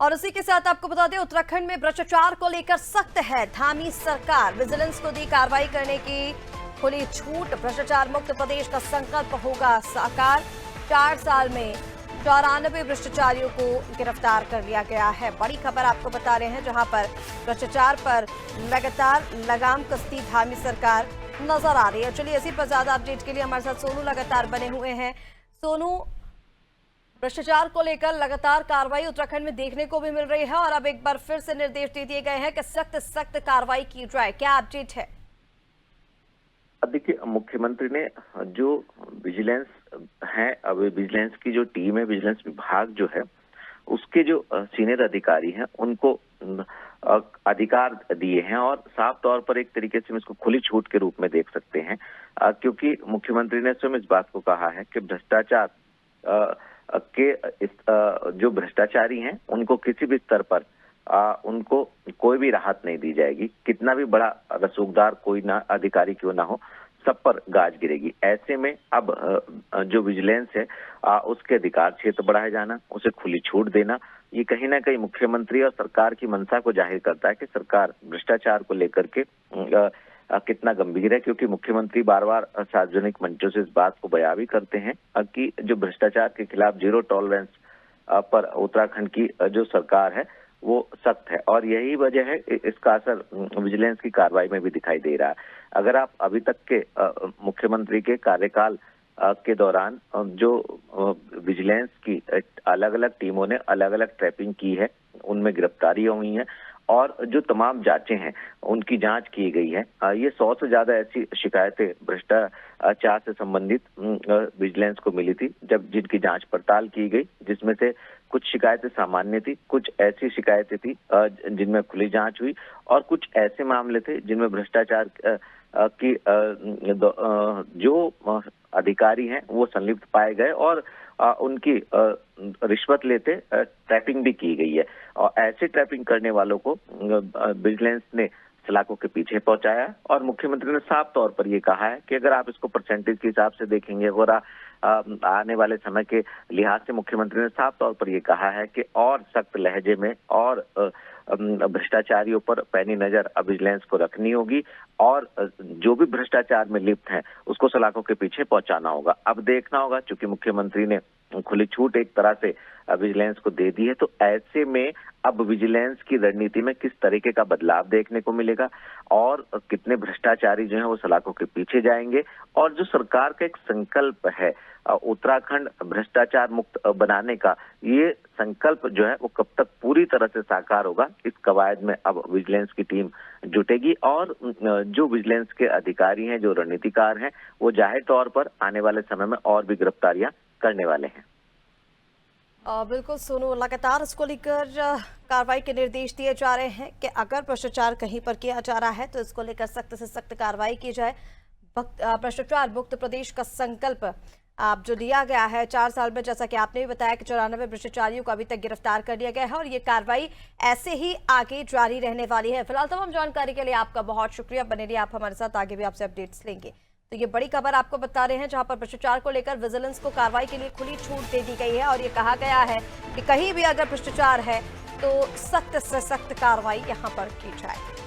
और उसी के साथ आपको बता दें, उत्तराखंड में भ्रष्टाचार को लेकर सख्त है थामी सरकार। विजिलेंस को दी कार्रवाई करने की खुली छूट। भ्रष्टाचार मुक्त प्रदेश का संकल्प होगा साकार। 4 साल में 94 भ्रष्टाचारियों को गिरफ्तार कर लिया गया है। बड़ी खबर आपको बता रहे हैं, जहां पर भ्रष्टाचार पर लगातार लगाम कसती थामी सरकार नजर आ रही है। चलिए, इसी पर ज्यादा अपडेट के लिए हमारे साथ सोनू लगातार बने हुए हैं। सोनू, भ्रष्टाचार को लेकर लगातार कार्रवाई उत्तराखंड में देखने को भी मिल रही है और अब एक बार फिर से निर्देश दे दिए गए हैं कि सख्त कार्रवाई की जाए। क्या अपडेट है? देखिए, मुख्यमंत्री ने जो विजिलेंस है, अब विजिलेंस की जो टीम है, विजिलेंस विभाग जो है, उसके जो सीनियर अधिकारी हैं उनको अधिकार दिए हैं और साफ तौर पर एक तरीके से हम इसको खुली छूट के रूप में देख सकते हैं, क्योंकि मुख्यमंत्री ने स्वयं इस बात को कहा है कि भ्रष्टाचार के जो भ्रष्टाचारी हैं उनको किसी भी स्तर पर उनको कोई भी राहत नहीं दी जाएगी। कितना भी बड़ा रसूखदार कोई ना अधिकारी क्यों ना हो, सब पर गाज गिरेगी। ऐसे में अब जो विजिलेंस है उसके अधिकार क्षेत्र बढ़ाया जाना, उसे खुली छूट देना, ये कहीं ना कहीं मुख्यमंत्री और सरकार की मंशा को जाहिर करता है कि सरकार भ्रष्टाचार को लेकर के कितना गंभीर है। क्योंकि मुख्यमंत्री बार बार सार्वजनिक मंचों से इस बात को बयां भी करते हैं कि जो भ्रष्टाचार के खिलाफ जीरो टॉलरेंस पर उत्तराखंड की जो सरकार है वो सख्त है और यही वजह है इसका असर विजिलेंस की कार्रवाई में भी दिखाई दे रहा है। अगर आप अभी तक के मुख्यमंत्री के कार्यकाल के दौरान जो विजिलेंस की अलग अलग टीमों ने अलग अलग ट्रैपिंग की है, उनमें गिरफ्तारियां हुई हैं और जो तमाम जांचें हैं उनकी जांच की गई है। ये 100 से ज्यादा ऐसी शिकायतें भ्रष्टाचार से संबंधित विजिलेंस को मिली थी जब जिनकी जांच पड़ताल की गई, जिसमें से कुछ शिकायतें सामान्य थी, कुछ ऐसी शिकायतें थी जिनमें खुली जांच हुई और कुछ ऐसे मामले थे जिनमें भ्रष्टाचार की जो अधिकारी हैं वो संलिप्त पाए गए और उनकी रिश्वत लेते ट्रैपिंग भी की गई है और ऐसे ट्रैपिंग करने वालों को विजिलेंस ने सलाखों के पीछे पहुंचाया और मुख्यमंत्री ने साफ तौर पर ये कहा है कि अगर आप इसको परसेंटेज के हिसाब से देखेंगे और आने वाले समय के लिहाज से मुख्यमंत्री ने साफ तौर पर ये कहा है कि और सख्त लहजे में और भ्रष्टाचारियों पर पैनी नजर अब विजिलेंस को रखनी होगी और जो भी भ्रष्टाचार में लिप्त हैं उसको सलाखों के पीछे पहुंचाना होगा। अब देखना होगा, चूंकि मुख्यमंत्री ने खुली छूट एक तरह से विजिलेंस को दे दी है, तो ऐसे में अब विजिलेंस की रणनीति में किस तरीके का बदलाव देखने को मिलेगा और कितने भ्रष्टाचारी जो हैं वो सलाखों के पीछे जाएंगे और जो सरकार का एक संकल्प है उत्तराखंड भ्रष्टाचार मुक्त बनाने का, ये संकल्प जो है वो कब तक पूरी तरह से साकार होगा, इस कवायद में अब विजिलेंस की टीम जुटेगी और जो विजिलेंस के अधिकारी हैं, जो रणनीतिकार हैं, वो जाहिर तौर पर आने वाले समय में और भी गिरफ्तारियां करने वाले हैं। बिल्कुल सोनू, लगातार इसको लेकर कार्रवाई के निर्देश दिए जा रहे हैं कि अगर भ्रष्टाचार कहीं पर किया जा रहा है तो इसको लेकर सख्त से सख्त कार्रवाई की जाए। भ्रष्टाचार मुक्त प्रदेश का संकल्प आप जो लिया गया है 4 साल में, जैसा कि आपने भी बताया कि 94 भ्रष्टाचारियों को अभी तक गिरफ्तार कर लिया गया है और ये कार्रवाई ऐसे ही आगे जारी रहने वाली है। फिलहाल तमाम जानकारी के लिए आपका बहुत शुक्रिया। बने रहिए आप हमारे साथ, आगे भी आपसे अपडेट्स लेंगे। तो ये बड़ी खबर आपको बता रहे हैं, जहां पर भ्रष्टाचार को लेकर विजिलेंस को कार्रवाई के लिए खुली छूट दे दी गई है और ये कहा गया है कि कहीं भी अगर भ्रष्टाचार है तो सख्त से सख्त कार्रवाई यहां पर की जाए।